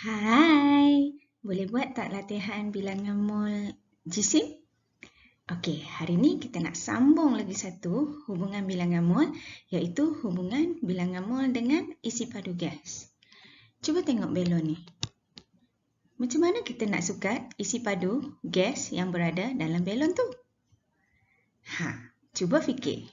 Hai, boleh buat tak latihan bilangan mol jisim? Okey, hari ni kita nak sambung lagi satu hubungan bilangan mol, iaitu hubungan bilangan mol dengan isi padu gas. Cuba tengok belon ni. Macam mana kita nak sukat isi padu gas yang berada dalam belon tu? Cuba fikir.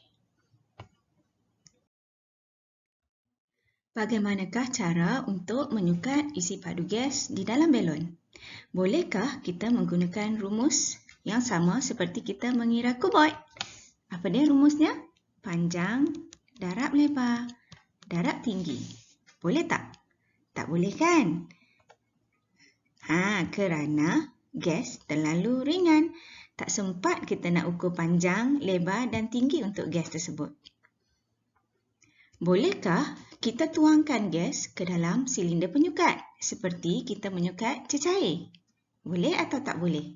Bagaimanakah cara untuk menyukat isi padu gas di dalam belon? Bolehkah kita menggunakan rumus yang sama seperti kita mengira kuboid? Apa dia rumusnya? Panjang darab lebar darab tinggi. Boleh tak? Tak boleh kan? Kerana gas terlalu ringan. Tak sempat kita nak ukur panjang, lebar dan tinggi untuk gas tersebut. Bolehkah kita tuangkan gas ke dalam silinder penyukat seperti kita menyukat cecair? Boleh atau tak boleh?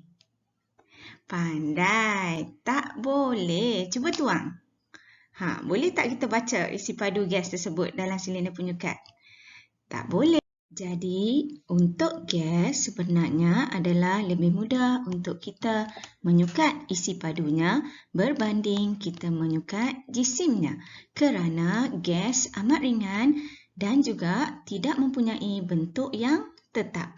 Pandai, tak boleh. Cuba tuang. Boleh tak kita baca isi padu gas tersebut dalam silinder penyukat? Tak boleh. Jadi, untuk gas sebenarnya adalah lebih mudah untuk kita menyukat isi padunya berbanding kita menyukat jisimnya kerana gas amat ringan dan juga tidak mempunyai bentuk yang tetap.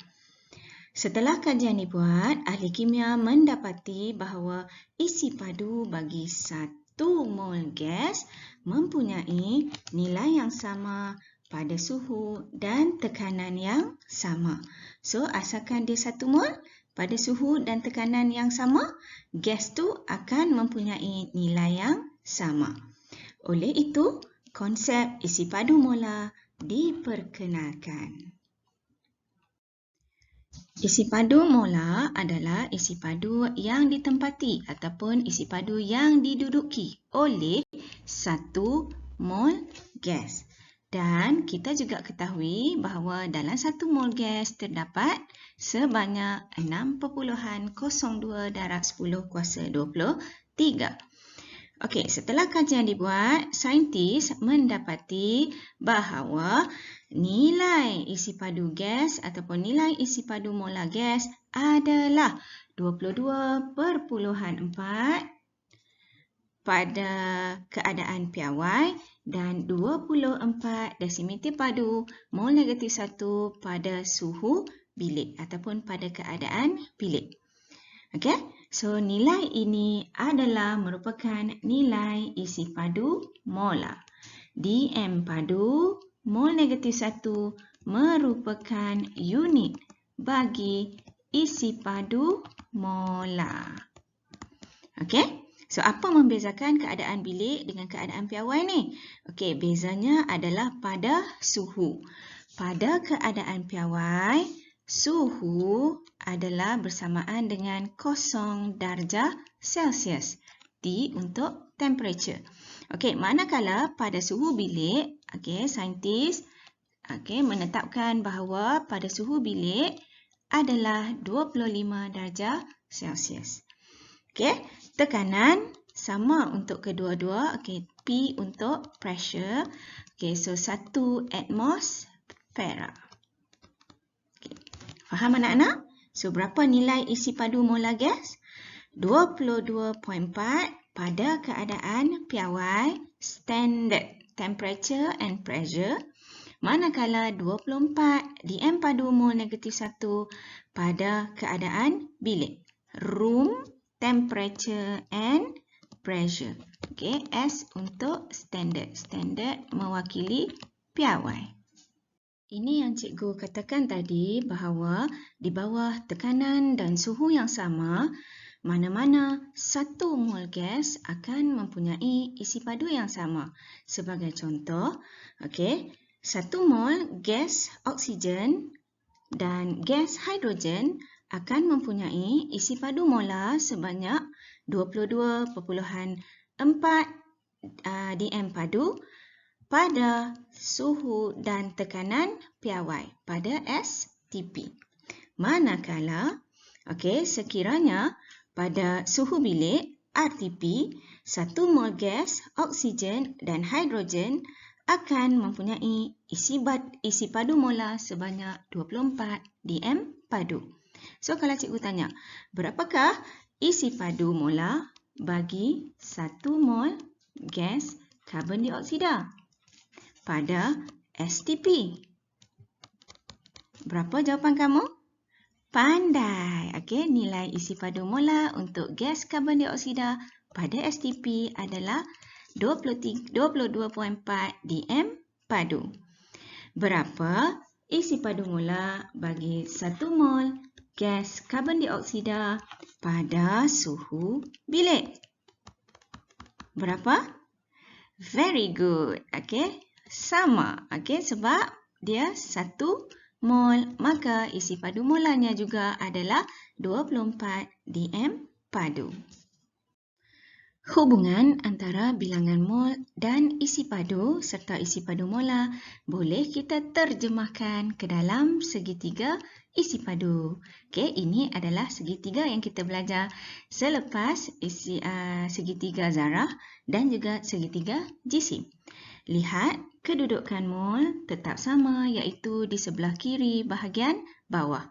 Setelah kajian dibuat, ahli kimia mendapati bahawa isi padu bagi 1 mol gas mempunyai nilai yang sama pada suhu dan tekanan yang sama. So, asalkan dia 1 mol pada suhu dan tekanan yang sama, gas tu akan mempunyai nilai yang sama. Oleh itu, konsep isi padu molar diperkenalkan. Isi padu molar adalah isi padu yang ditempati ataupun isi padu yang diduduki oleh 1 mol gas. Dan kita juga ketahui bahawa dalam 1 mol gas terdapat sebanyak 6.02 darab 10 kuasa 23. Okey, setelah kajian dibuat, saintis mendapati bahawa nilai isi padu gas ataupun nilai isi padu molar gas adalah 22.4 pada keadaan piawai dan 24 desimeter padu mol negatif 1 pada suhu bilik ataupun pada keadaan bilik. Okey, so nilai ini adalah merupakan nilai isi padu molar. dm padu mol negatif 1 merupakan unit bagi isi padu molar. Okey. So, apa membezakan keadaan bilik dengan keadaan piawai ni? Okey, bezanya adalah pada suhu. Pada keadaan piawai, suhu adalah bersamaan dengan 0 darjah Celsius. T untuk temperature. Okey, manakala pada suhu bilik, saintis menetapkan bahawa pada suhu bilik adalah 25 darjah Celsius. Okey, tekanan sama untuk kedua-dua. Okey, P untuk pressure. Okey, so 1 atmosfera. Okey, faham anak-anak? So, berapa nilai isi padu molar gas? 22.4 pada keadaan piawai, standard temperature and pressure. Manakala 24 dm padu mol negatif 1 pada keadaan bilik, room temperature and pressure. Okey, S untuk standard. Standard mewakili piawai. Ini yang cikgu katakan tadi bahawa di bawah tekanan dan suhu yang sama, mana-mana 1 mol gas akan mempunyai isi padu yang sama. Sebagai contoh, 1 mol gas oksigen dan gas hidrogen akan mempunyai isi padu molar sebanyak 22.4 dm padu pada suhu dan tekanan piawai pada STP. Manakala, sekiranya pada suhu bilik RTP, 1 mol gas oksigen dan hidrogen akan mempunyai isi padu molar sebanyak 24 dm padu. So, kalau cikgu tanya, berapakah isi padu molar bagi 1 mol gas karbon dioksida pada STP? Berapa jawapan kamu? Pandai. Okey, nilai isi padu molar untuk gas karbon dioksida pada STP adalah 22.4 dm padu. Berapa isi padu molar bagi 1 mol gas karbon dioksida pada suhu bilik? Berapa? Very good. Okey, sama. Okey, sebab dia 1 mol, maka isi padu molarnya juga adalah 24 dm padu. Hubungan antara bilangan mol dan isi padu serta isi padu molar boleh kita terjemahkan ke dalam segitiga isi padu. Okey, ini adalah segitiga yang kita belajar selepas segitiga zarah dan juga segitiga jisim. Lihat, kedudukan mol tetap sama, iaitu di sebelah kiri bahagian bawah.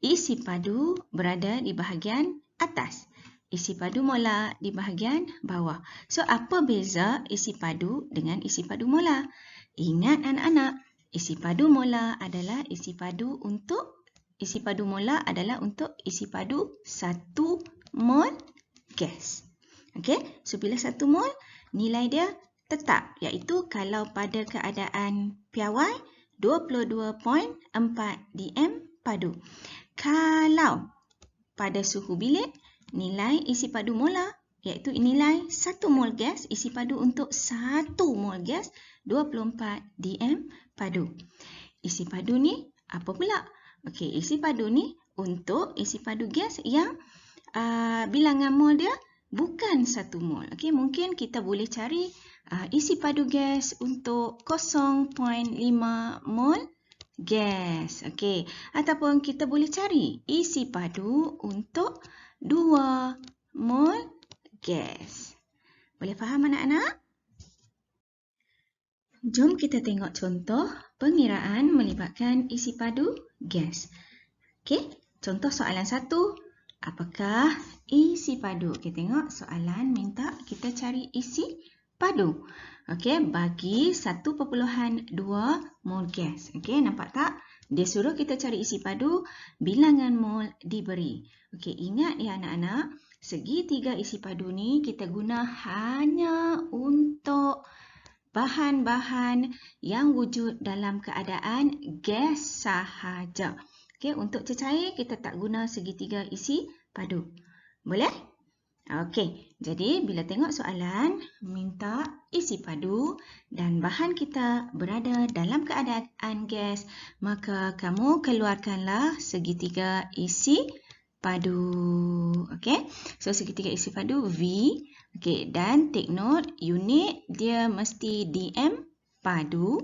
Isi padu berada di bahagian atas. Isi padu molar di bahagian bawah. So, apa beza isi padu dengan isi padu molar? Ingat anak-anak, isi padu molar adalah isi padu untuk isi padu 1 mol gas. Okey, so bila 1 mol, nilai dia tetap, iaitu kalau pada keadaan piawai 22.4 dm padu. Kalau pada suhu bilik, nilai isi padu molar, iaitu nilai 1 mol gas, isi padu untuk 1 mol gas 24 dm padu. Isi padu ni apa pula? Okey, isi padu ni untuk isi padu gas yang bilangan mol dia bukan 1 mol. Okey, mungkin kita boleh cari isi padu gas untuk 0.5 mol gas. Okey, ataupun kita boleh cari isi padu untuk 2 mol gas. Boleh faham anak-anak? Jom kita tengok contoh pengiraan melibatkan isi padu gas. Okey, contoh soalan 1. Apakah isi padu? Kita tengok soalan minta kita cari isi padu. Okey, bagi 1.2 mol gas. Okey, nampak tak? Dia suruh kita cari isi padu, bilangan mol diberi. Okey, ingat ya anak-anak, segitiga isi padu ni kita guna hanya untuk bahan-bahan yang wujud dalam keadaan gas sahaja. Okey, untuk cecair kita tak guna segitiga isi padu. Boleh? Okey, jadi bila tengok soalan minta isi padu dan bahan kita berada dalam keadaan gas, maka kamu keluarkanlah segitiga isi padu. Okey, so segitiga isi padu V. Okey, dan take note unit dia mesti dm padu.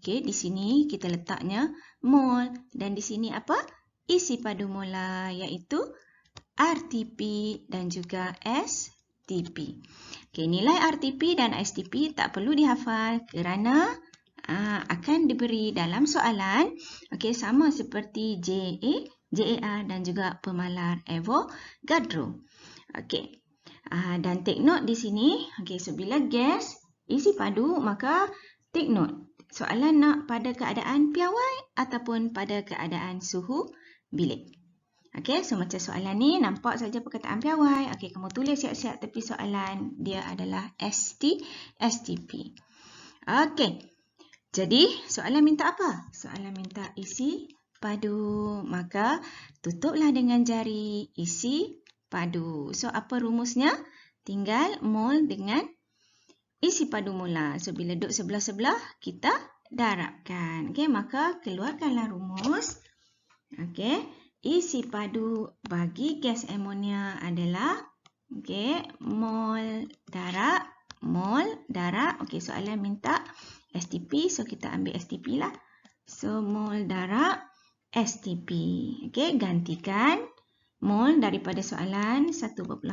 Okey, di sini kita letaknya mol dan di sini apa? Isi padu molar, iaitu RTP dan juga STP. Okey, nilai RTP dan STP tak perlu dihafal kerana akan diberi dalam soalan. Okey, sama seperti JAR dan juga pemalar Avogadro. Okey. Dan take note di sini, okey, so bila gas isi padu, maka take note soalan nak pada keadaan piawai ataupun pada keadaan suhu bilik. Okey, so macam soalan ni nampak saja perkataan piawai. Okey, kamu tulis siap-siap tepi soalan, dia adalah STP. Okey. Jadi, soalan minta apa? Soalan minta isi padu. Maka tutuplah dengan jari isi padu. So, apa rumusnya? Tinggal mol dengan isi padu molar. So, bila duduk sebelah-sebelah, kita darabkan. Okey, maka keluarkanlah rumus. Okey, isi padu bagi gas amonia adalah mol darab. Okey, soalan minta STP, so kita ambil STP lah. So, mol darab STP. Okey, gantikan mol daripada soalan 1.2.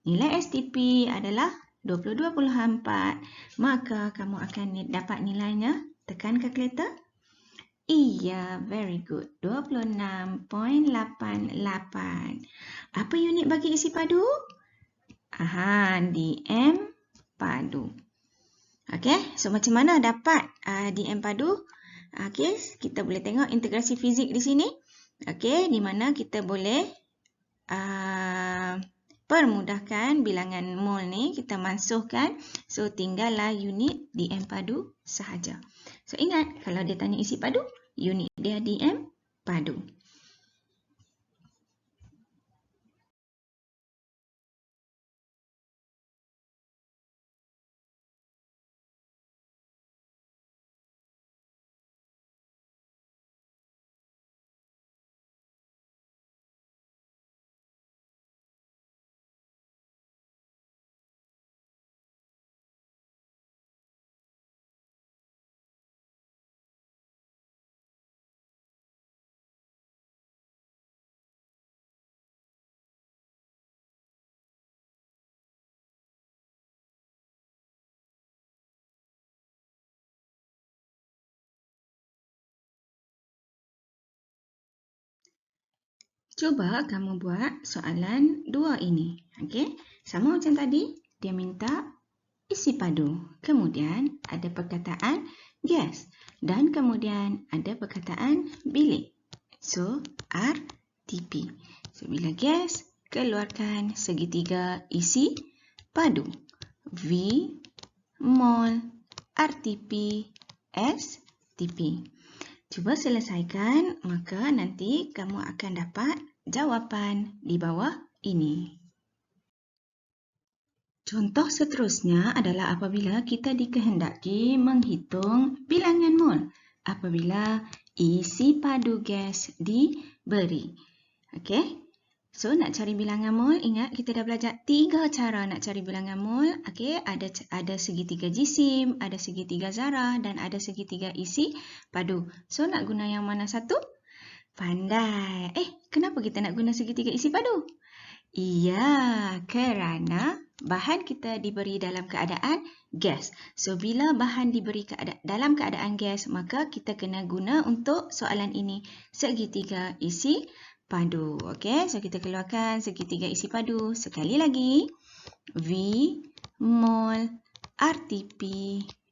Nilai STP adalah 22.4. Maka kamu akan dapat nilainya. Tekan kalkulator. Iya, very good. 26.88. Apa unit bagi isi padu? DM padu. Okey, so macam mana dapat DM padu? Okey, kita boleh tengok integrasi fizik di sini. Okey, di mana kita boleh permudahkan bilangan mol ni kita mansuhkan. So tinggallah unit DM padu sahaja. So ingat, kalau dia tanya isi padu, unit dia DM padu. Cuba kamu buat soalan 2 ini. Okey, sama macam tadi, dia minta isi padu. Kemudian ada perkataan gas dan kemudian ada perkataan bilik. So, RTP. So, bila gas, keluarkan segitiga isi padu. V, mol, RTP, STP. Cuba selesaikan, maka nanti kamu akan dapat jawapan di bawah ini. Contoh seterusnya adalah apabila kita dikehendaki menghitung bilangan mol apabila isi padu gas diberi. Okey. So nak cari bilangan mol, ingat kita dah belajar 3 cara nak cari bilangan mol. Okey, ada segitiga jisim, ada segitiga zarah dan ada segitiga isi padu. So nak guna yang mana satu? Pandai. Kenapa kita nak guna segitiga isi padu? Iya, kerana bahan kita diberi dalam keadaan gas. So, bila bahan diberi dalam keadaan gas, maka kita kena guna untuk soalan ini segitiga isi padu. Okey, so kita keluarkan segitiga isi padu. Sekali lagi, V, mol, RTP,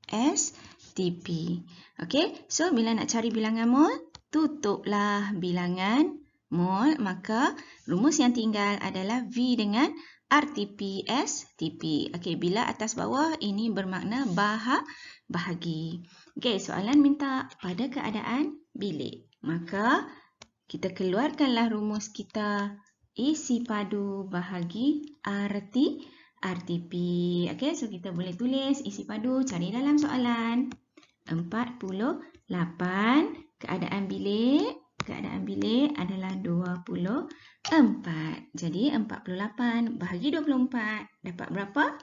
STP. Okey, so bila nak cari bilangan mol, tutuplah bilangan mol, maka rumus yang tinggal adalah V dengan RTP, STP. Okey, bila atas bawah ini bermakna bahagi. Okey, soalan minta pada keadaan bilik. Maka kita keluarkanlah rumus kita isi padu bahagi RTP. Okey, so kita boleh tulis isi padu, cari dalam soalan. 48, keadaan bilik adalah 24. Jadi 48 bahagi 24 dapat berapa?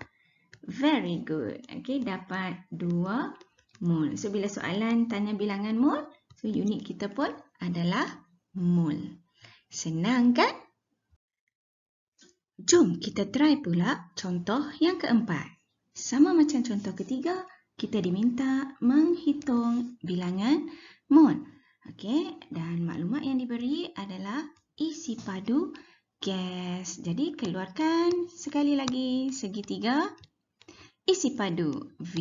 Very good. Okey, dapat 2 mol. So bila soalan tanya bilangan mol, so unit kita pun adalah mol. Senang kan? Jom kita try pula contoh yang keempat. Sama macam contoh ketiga, kita diminta menghitung bilangan mol. Okey, dan maklumat yang diberi adalah isi padu gas. Jadi keluarkan sekali lagi segitiga isi padu V,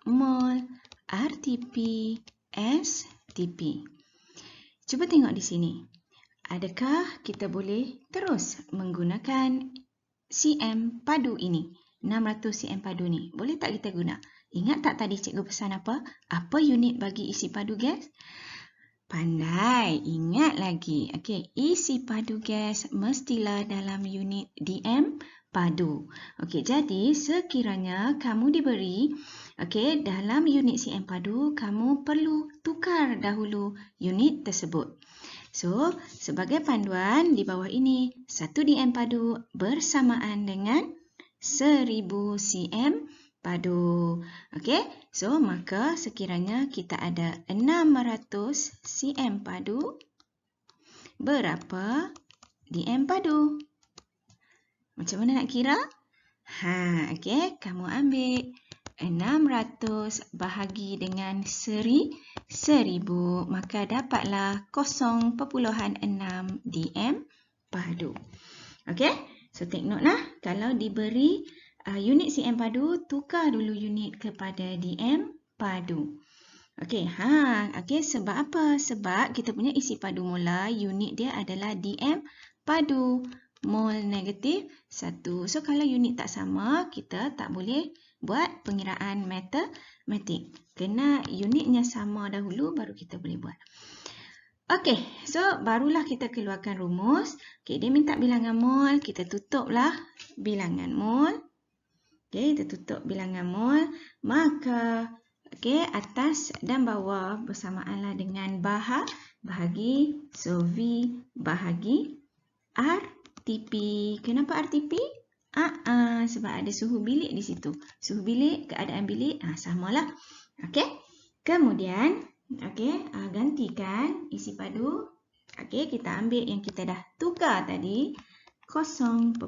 mol, RTP, STP. Cuba tengok di sini. Adakah kita boleh terus menggunakan cm padu ini? 600 cm padu ni. Boleh tak kita guna? Ingat tak tadi cikgu pesan apa? Apa unit bagi isi padu gas? Pandai, ingat lagi. Okey, isi padu gas mestilah dalam unit DM padu. Okey, jadi sekiranya kamu diberi dalam unit cm padu, kamu perlu tukar dahulu unit tersebut. So, sebagai panduan di bawah ini, 1 DM padu bersamaan dengan 1000 cm padu. Okey, so maka sekiranya kita ada 600 cm padu, berapa DM padu? Macam mana nak kira? Okey, kamu ambil 600 bahagi dengan 1000, maka dapatlah 0.6 dm padu. Okey, so take note lah. Kalau diberi unit cm padu, tukar dulu unit kepada dm padu. Okey, okey, sebab apa? Sebab kita punya isi padu mula, unit dia adalah dm padu. Mol negatif 1. So, kalau unit tak sama, kita tak boleh buat pengiraan matematik. Kena unitnya sama dahulu, baru kita boleh buat. Okey, so barulah kita keluarkan rumus. Okey, dia minta bilangan mol, kita tutuplah bilangan mol. Okey, kita tutup bilangan mol. Maka, okey, atas dan bawah bersamaanlah dengan bahagi. So, V bahagi R RTP. Kenapa RTP? Sebab ada suhu bilik di situ. Suhu bilik, keadaan bilik, samalah. Okey. Kemudian, okey, gantikan isi padu. Okey, kita ambil yang kita dah tukar tadi. 0.6.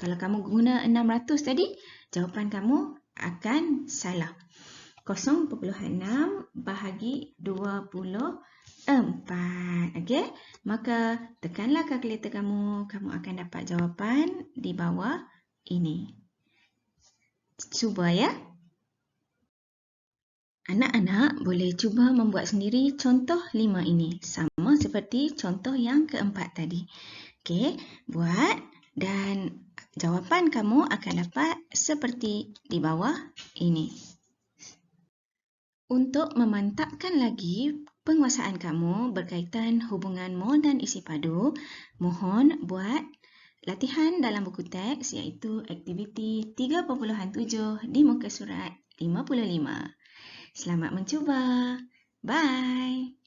Kalau kamu guna 600 tadi, jawapan kamu akan salah. 0.6 bahagi 24. Okey, maka tekanlah kalkulator kamu, kamu akan dapat jawapan di bawah ini. Cuba ya. Anak-anak boleh cuba membuat sendiri contoh 5 ini. Sama seperti contoh yang keempat tadi. Okey, buat dan jawapan kamu akan dapat seperti di bawah ini. Untuk memantapkan lagi penguasaan kamu berkaitan hubungan mol dan isi padu, mohon buat latihan dalam buku teks iaitu aktiviti 3.7 di muka surat 55. Selamat mencuba. Bye.